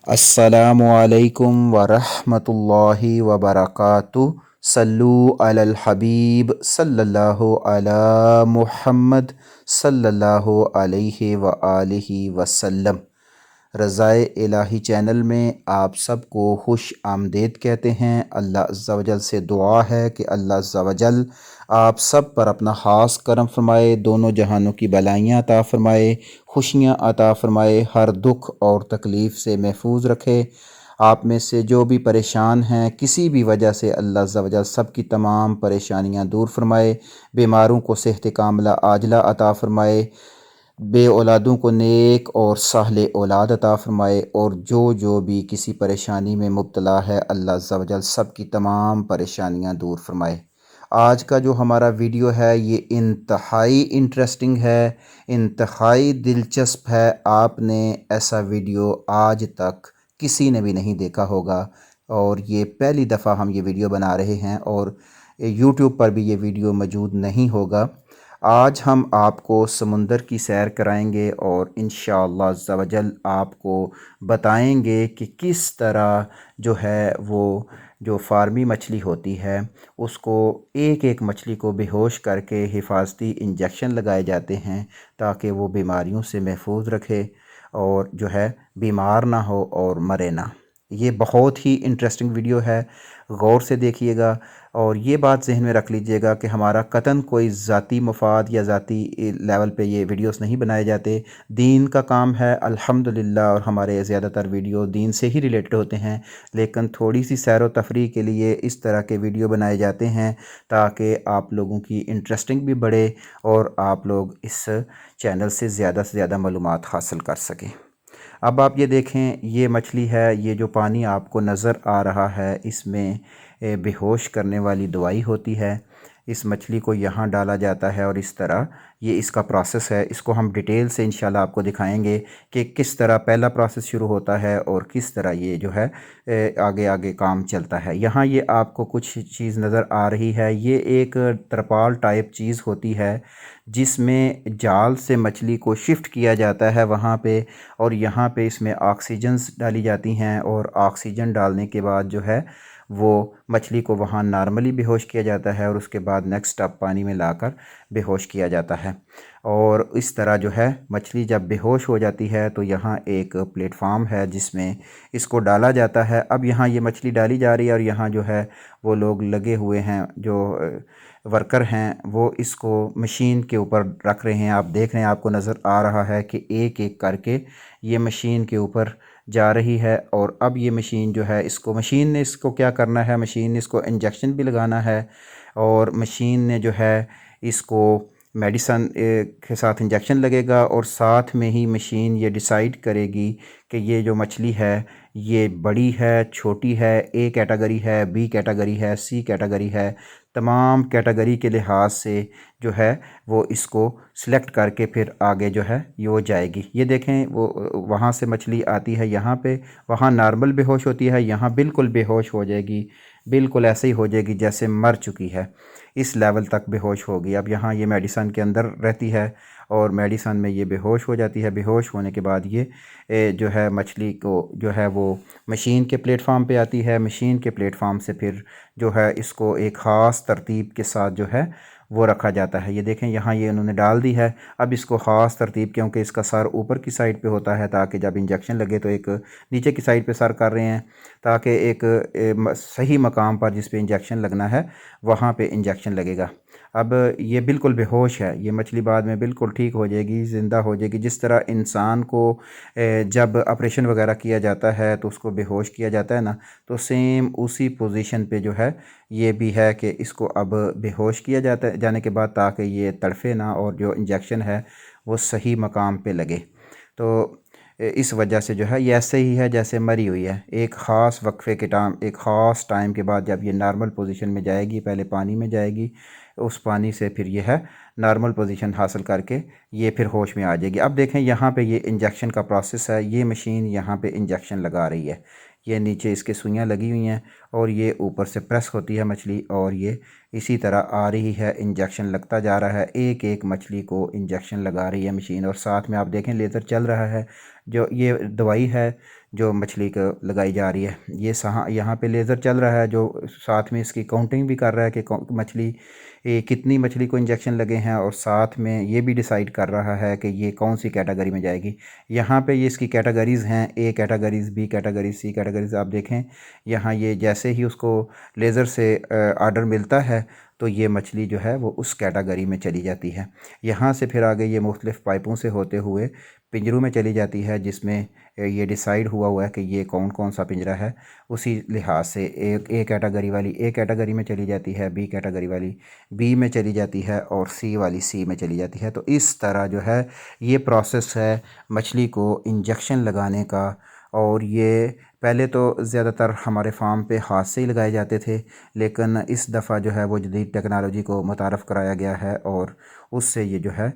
अस्सलामुअलैकुम वरहमतुल्लाहि वबरकातुहू। सल्लु अलल हबीब सल्लल्लाहु अला मुहम्मद सल्लल्लाहु अलैहि व आलिहि वसल्लम। रज़ाए इलाही चैनल में आप सबको खुश आमदीद कहते हैं। अल्लाह अज़्ज़ा वजल से दुआ है कि अल्लाह अज़्ज़ा वजल आप सब पर अपना ख़ास करम फरमाए, दोनों जहानों की भलाइयाँ अता फ़रमाए, खुशियाँ अता फ़रमाए, हर दुख और तकलीफ़ से महफूज रखे। आप में से जो भी परेशान हैं किसी भी वजह से, अल्लाह अज़्ज़ा वजल सब की तमाम परेशानियाँ दूर फरमाए, बीमारों को सेहत कामिला आजिला अता फ़रमाए, बे औलादों को नेक और साहले औलाद अता फ़रमाए, और जो भी किसी परेशानी में मुब्तला है, अल्लाह अज़्ज़ा वजल सब की तमाम परेशानियाँ दूर फरमाए। आज का जो हमारा वीडियो है ये इंतहाई इंटरेस्टिंग है, इंतहाई दिलचस्प है। आपने ऐसा वीडियो आज तक किसी ने भी नहीं देखा होगा, और ये पहली दफ़ा हम ये वीडियो बना रहे हैं, और यूट्यूब पर भी ये वीडियो मौजूद नहीं होगा। आज हम आपको समुंदर की सैर कराएंगे और इंशाअल्लाह अज़्ज़ा वजल आपको बताएंगे कि किस तरह जो है वो जो फार्मी मछली होती है उसको एक एक मछली को बेहोश करके हिफाजती इंजेक्शन लगाए जाते हैं ताकि वो बीमारियों से महफूज रखे और जो है बीमार ना हो और मरे ना। ये बहुत ही इंटरेस्टिंग वीडियो है, गौर से देखिएगा। और ये बात जहन में रख लीजिएगा कि हमारा कतन कोई ज़ाती मफाद या ज़ाती लेवल पे ये वीडियोस नहीं बनाए जाते। दीन का काम है अल्हम्दुलिल्लाह, और हमारे ज़्यादातर वीडियो दीन से ही रिलेटेड होते हैं, लेकिन थोड़ी सी सैर व तफरीह के लिए इस तरह के वीडियो बनाए जाते हैं ताकि आप लोगों की इंटरेस्टिंग भी बढ़े और आप लोग इस चैनल से ज़्यादा मालूमात हासिल कर सकें। अब आप ये देखें, ये मछली है, ये जो पानी आपको नज़र आ रहा है इसमें बेहोश करने वाली दवाई होती है। इस मछली को यहाँ डाला जाता है और इस तरह ये इसका प्रोसेस है। इसको हम डिटेल से इंशाल्लाह आपको दिखाएंगे कि किस तरह पहला प्रोसेस शुरू होता है और किस तरह ये जो है आगे आगे काम चलता है। यहाँ ये आपको कुछ चीज़ नज़र आ रही है, ये एक तरपाल टाइप चीज़ होती है जिसमें जाल से मछली को शिफ्ट किया जाता है वहाँ पे, और यहाँ पे इसमें ऑक्सीजन्स डाली जाती हैं, और ऑक्सीजन डालने के बाद जो है वो मछली को वहाँ नॉर्मली बेहोश किया जाता है और उसके बाद नेक्स्ट स्टेप पानी में लाकर बेहोश किया जाता है। और इस तरह जो है मछली जब बेहोश हो जाती है तो यहाँ एक प्लेटफार्म है जिसमें इसको डाला जाता है। अब यहाँ ये मछली डाली जा रही है और यहाँ जो है वो लोग लगे हुए हैं, जो वर्कर हैं वो इसको मशीन के ऊपर रख रहे हैं। आप देख रहे हैं, आपको नज़र आ रहा है कि एक एक करके ये मशीन के ऊपर जा रही है। और अब ये मशीन जो है मशीन ने इसको क्या करना है, मशीन ने इसको इंजेक्शन भी लगाना है, और मशीन ने जो है इसको मेडिसन के साथ इंजेक्शन लगेगा, और साथ में ही मशीन ये डिसाइड करेगी कि ये जो मछली है ये बड़ी है, छोटी है, ए कैटेगरी है, बी कैटेगरी है, सी कैटेगरी है। तमाम कैटेगरी के लिहाज से जो है वो इसको सिलेक्ट करके फिर आगे जो है ये वो जाएगी। ये देखें, वो वहाँ से मछली आती है यहाँ पे, वहाँ नॉर्मल बेहोश होती है, यहाँ बिल्कुल बेहोश हो जाएगी, बिल्कुल ऐसे ही हो जाएगी जैसे मर चुकी है, इस लेवल तक बेहोश होगी। अब यहाँ ये मेडिसन के अंदर रहती है और मेडिसन में ये बेहोश हो जाती है। बेहोश होने के बाद ये जो है मछली को जो है वो मशीन के प्लेटफार्म पे आती है। मशीन के प्लेटफार्म से फिर जो है इसको एक ख़ास तरतीब के साथ जो है वो रखा जाता है। ये देखें, यहाँ ये उन्होंने डाल दी है। अब इसको ख़ास तरतीब, क्योंकि इसका सर ऊपर की साइड पे होता है ताकि जब इंजेक्शन लगे तो एक नीचे की साइड पे सर कर रहे हैं ताकि एक सही मकाम पर जिस पे इंजेक्शन लगना है वहाँ पे इंजेक्शन लगेगा। अब ये बिल्कुल बेहोश है, ये मछली बाद में बिल्कुल ठीक हो जाएगी, ज़िंदा हो जाएगी। जिस तरह इंसान को जब ऑपरेशन वगैरह किया जाता है तो उसको बेहोश किया जाता है ना, तो सेम उसी पोजीशन पे जो है ये भी है कि इसको अब बेहोश किया जाता है जाने के बाद, ताकि ये तड़फे ना और जो इंजेक्शन है वो सही मकाम पे लगे। तो इस वजह से जो है ये ऐसे ही है जैसे मरी हुई है। एक ख़ास वक्फ़े के टाइम, एक ख़ास टाइम के बाद जब ये नॉर्मल पोजीशन में जाएगी, पहले पानी में जाएगी, उस पानी से फिर ये है नॉर्मल पोजीशन हासिल करके ये फिर होश में आ जाएगी। अब देखें, यहाँ पे ये इंजेक्शन का प्रोसेस है। ये मशीन यहाँ पे इंजेक्शन लगा रही है, ये नीचे इसके सुइयाँ लगी हुई हैं और ये ऊपर से प्रेस होती है मछली, और ये इसी तरह आ रही है, इंजेक्शन लगता जा रहा है, एक एक मछली को इंजेक्शन लगा रही है मशीन। और साथ में आप देखें लेज़र चल रहा है, जो ये दवाई है जो मछली को लगाई जा रही है। ये यहाँ पे लेज़र चल रहा है जो साथ में इसकी काउंटिंग भी कर रहा है कि मछली कितनी मछली को इंजेक्शन लगे हैं, और साथ में ये भी डिसाइड कर रहा है कि ये कौन सी कैटेगरी में जाएगी। यहाँ पे ये इसकी कैटेगरीज़ हैं, ए कैटेगरीज़, बी कैटेगरीज़, सी कैटेगरीज़। आप देखें यहाँ ये जैसे ही उसको लेज़र से आर्डर मिलता है तो ये मछली जो है वो उस कैटेगरी में चली जाती है। यहाँ से फिर आगे ये मुख्तलिफ़ पाइपों से होते हुए पिंजरों में चली जाती है, जिसमें ये डिसाइड हुआ है कि ये कौन कौन सा पिंजरा है। उसी लिहाज से एक ए कैटेगरी वाली ए कैटेगरी में चली जाती है, बी कैटेगरी वाली बी में चली जाती है, और सी वाली सी में चली जाती है। तो इस तरह जो है ये प्रोसेस है मछली को इंजेक्शन लगाने का। और ये पहले तो ज़्यादातर हमारे फार्म पे हाथ से ही लगाए जाते थे, लेकिन इस दफ़ा जो है वो जदीद टेक्नोलॉजी को मुतारफ़ कराया गया है और उससे ये जो है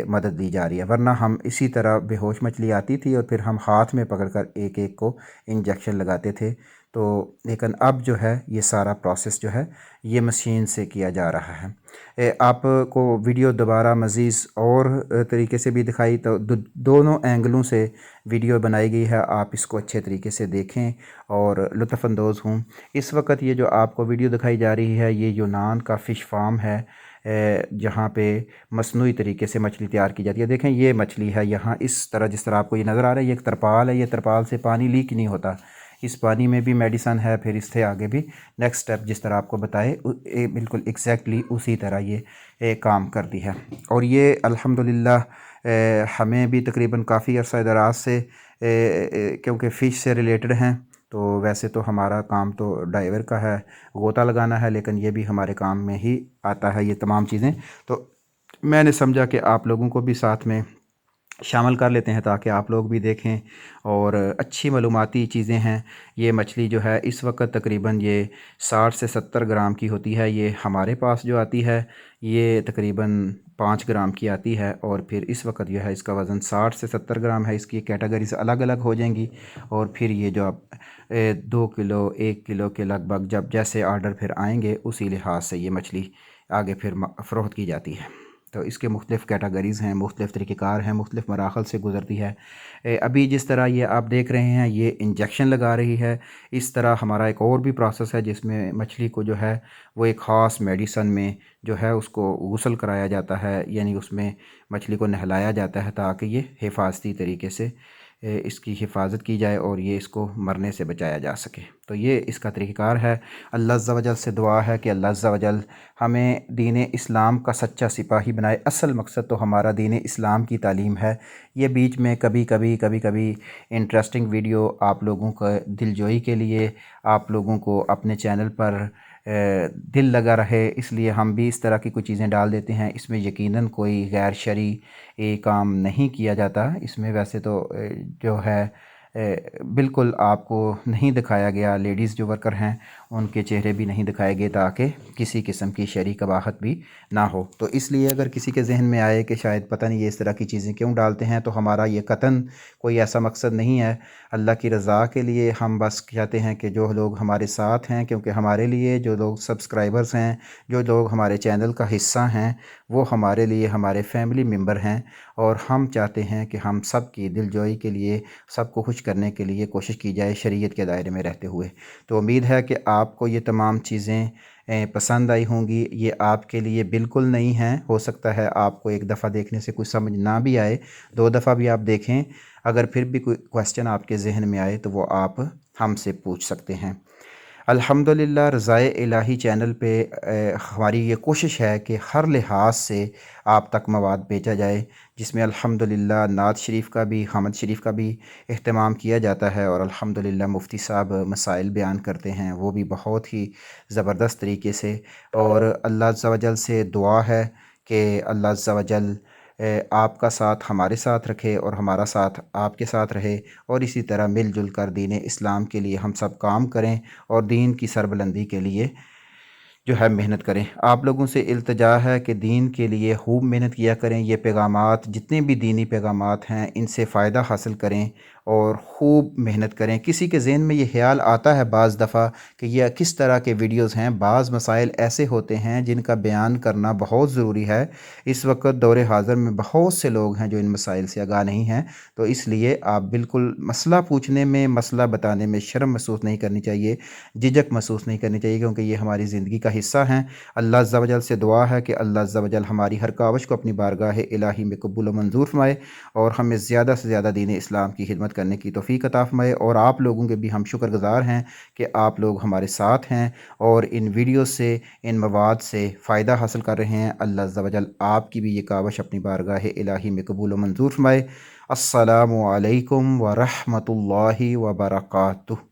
मदद दी जा रही है। वरना हम इसी तरह बेहोश मछली आती थी और फिर हम हाथ में पकड़कर एक एक को इंजेक्शन लगाते थे। तो लेकिन अब जो है ये सारा प्रोसेस जो है ये मशीन से किया जा रहा है। आपको वीडियो दोबारा मज़ीद और तरीके से भी दिखाई, तो दोनों एंगलों से वीडियो बनाई गई है। आप इसको अच्छे तरीके से देखें और लुत्फ़अंदोज़ हों। इस वक्त ये जो आपको वीडियो दिखाई जा रही है ये यूनान का फ़िश फार्म है, जहाँ पे मसनूई तरीके से मछली तैयार की जाती है। देखें ये मछली है यहाँ इस तरह, जिस तरह आपको ये नज़र आ रहा है, ये एक तरपाल है। ये तरपाल से पानी लीक नहीं होता, इस पानी में भी मेडिसन है। फिर इससे आगे भी नेक्स्ट स्टेप जिस तरह आपको बताए बिल्कुल एग्जैक्टली उसी तरह ये काम करती है। और ये अल्हम्दुलिल्लाह हमें भी तकरीबन काफ़ी अरसा दराज से क्योंकि फ़िश से रिलेटेड हैं, तो वैसे तो हमारा काम तो डाइवर का है, गोता लगाना है, लेकिन ये भी हमारे काम में ही आता है ये तमाम चीज़ें। तो मैंने समझा कि आप लोगों को भी साथ में शामिल कर लेते हैं ताकि आप लोग भी देखें, और अच्छी मालूमाती चीज़ें हैं। ये मछली जो है इस वक्त तकरीबन ये 60 से 70 ग्राम की होती है। ये हमारे पास जो आती है ये तकरीबन 5 ग्राम की आती है, और फिर इस वक्त जो है इसका वज़न 60 से 70 ग्राम है। इसकी कैटेगरीज अलग अलग हो जाएंगी, और फिर ये जो आप 2 किलो 1 किलो के लगभग जब जैसे आर्डर फिर आएंगे उसी लिहाज से ये मछली आगे फिर फ़रोख्त की जाती है। तो इसके मुख्तलिफ़ कैटेगरीज़ हैं, मुख्तलिफ़ तरीक़ेकार हैं, मुख्तलिफ़ मराहल से गुज़रती है। अभी जिस तरह ये आप देख रहे हैं ये इंजेक्शन लगा रही है, इस तरह हमारा एक और भी प्रोसेस है जिसमें मछली को जो है वो एक ख़ास मेडिसन में जो है उसको गुस्ल कराया जाता है, यानी उसमें मछली को नहलाया जाता है ताकि ये हिफाजती तरीके से इसकी हिफाजत की जाए और ये इसको मरने से बचाया जा सके। तो ये इसका तरीक़ाकार है। अल्लाह अज़्ज़ा वजल से दुआ है कि अल्लाह अज़्ज़ा वजल हमें दीन इस्लाम का सच्चा सिपाही बनाए। असल मकसद तो हमारा दीन इस्लाम की तालीम है। ये बीच में कभी कभी इंटरेस्टिंग वीडियो आप लोगों का दिलजोई के लिए आप लोगों को अपने चैनल पर दिल लगा रहे, इसलिए हम भी इस तरह की कुछ चीज़ें डाल देते हैं। इसमें यकीनन कोई गैर शरई काम नहीं किया जाता। इसमें वैसे तो जो है बिल्कुल आपको नहीं दिखाया गया, लेडीज़ जो वर्कर हैं उनके चेहरे भी नहीं दिखाए गए ताकि किसी किस्म की शरई कबाहत भी ना हो। तो इसलिए अगर किसी के जहन में आए कि शायद पता नहीं ये इस तरह की चीज़ें क्यों डालते हैं, तो हमारा ये कतन कोई ऐसा मकसद नहीं है। अल्लाह की रज़ा के लिए हम बस चाहते हैं कि जो लोग हमारे साथ हैं, क्योंकि हमारे लिए जो लोग सब्सक्राइबर्स हैं, जो लोग हमारे चैनल का हिस्सा हैं, वो हमारे लिए हमारे फैमिली मेम्बर हैं, और हम चाहते हैं कि हम सब की दिलजोई के लिए, सबको खुश करने के लिए कोशिश की जाए शरीयत के दायरे में रहते हुए। तो उम्मीद है कि आपको ये तमाम चीज़ें पसंद आई होंगी। ये आपके लिए बिल्कुल नहीं हैं, हो सकता है आपको एक दफ़ा देखने से कुछ समझ ना भी आए, 2 दफ़ा भी आप देखें। अगर फिर भी कोई क्वेश्चन आपके जहन में आए तो वो आप हमसे पूछ सकते हैं। अल्हम्दुलिल्लाह रज़ाए इलाही चैनल पे हमारी ये कोशिश है कि हर लिहाज से आप तक मवाद भेजा जाए, जिसमें अल्हम्दुलिल्लाह नात शरीफ का भी, हमद शरीफ का भी अहतमाम किया जाता है, और अल्हम्दुलिल्लाह मुफ्ती साहब मसाइल बयान करते हैं वो भी बहुत ही ज़बरदस्त तरीके से। और अल्लाह अज़्ज़ा वजल से दुआ है कि अल्लाह अज़्ज़ा वजल आपका साथ हमारे साथ रखे और हमारा साथ आपके साथ रहे, और इसी तरह मिलजुल कर दीन इस्लाम के लिए हम सब काम करें और दीन की सरबुलंदी के लिए जो है मेहनत करें। आप लोगों से इल्तिजा है कि दीन के लिए खूब मेहनत किया करें। ये पैगामात जितने भी दीनी पैगामात हैं इनसे फ़ायदा हासिल करें, और खूब मेहनत करें। किसी के ज़हन में ये ख़्याल आता है बाज़ दफ़ा कि यह किस तरह के वीडियोज़ हैं, बाज़ मसाइल ऐसे होते हैं जिनका बयान करना बहुत ज़रूरी है। इस वक्त दौर हाज़िर में बहुत से लोग हैं जो इन मसाइल से आगाह नहीं हैं, तो इसलिए आप बिल्कुल मसला पूछने में, मसला बताने में शर्म महसूस नहीं करनी चाहिए, झिझक महसूस नहीं करनी चाहिए, क्योंकि ये हमारी ज़िंदगी का हिस्सा हैं। अल्लाह अज़्ज़ा वजल से दुआ है कि अल्लाह अज़्ज़ा वजल हमारी हर काविश को अपनी बारगाह इलाही में कबूल व मंजूर फरमाए और हमें ज़्यादा से ज़्यादा दीन इस्लाम की खिदमत करने की तौफ़ीक अता फ़रमाए। और आप लोगों के भी हम शुक्रगुज़ार हैं कि आप लोग हमारे साथ हैं और इन वीडियो से, इन मवाद से फ़ायदा हासिल कर रहे हैं। अल्लाह अज़्ज़ा वजल आपकी भी ये काविश अपनी बारगाह इलाही में कबूल व मंजूर फरमाए। अस्सलामु अलैकुम व रहमतुल्लाहि व बरकातुहू।